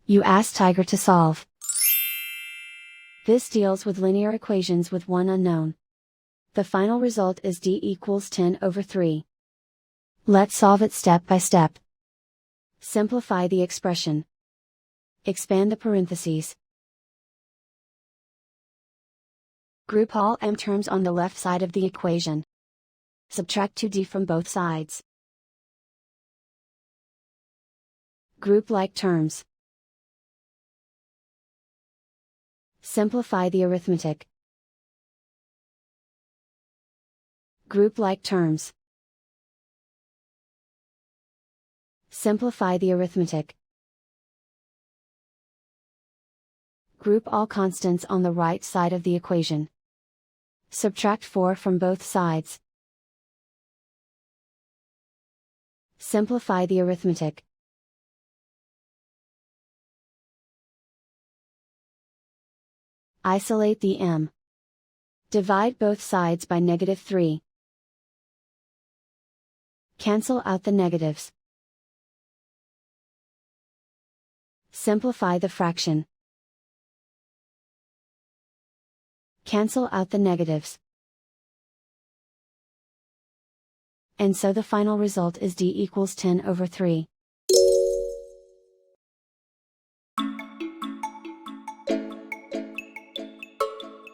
You ask Tiger to solve. This deals with linear equations with one unknown. The final result is d equals 10/3. Let's solve it step by step. Simplify the expression. Expand the parentheses. Group all m terms on the left side of the equation. Subtract 2d from both sides. Group like terms. Simplify the arithmetic. Group like terms. Simplify the arithmetic. Group all constants on the right side of the equation. Subtract 4 from both sides. Simplify the arithmetic. Isolate the m. Divide both sides by -3. Cancel out the negatives. Simplify the fraction. Cancel out the negatives. And so the final result is d equals 10/3.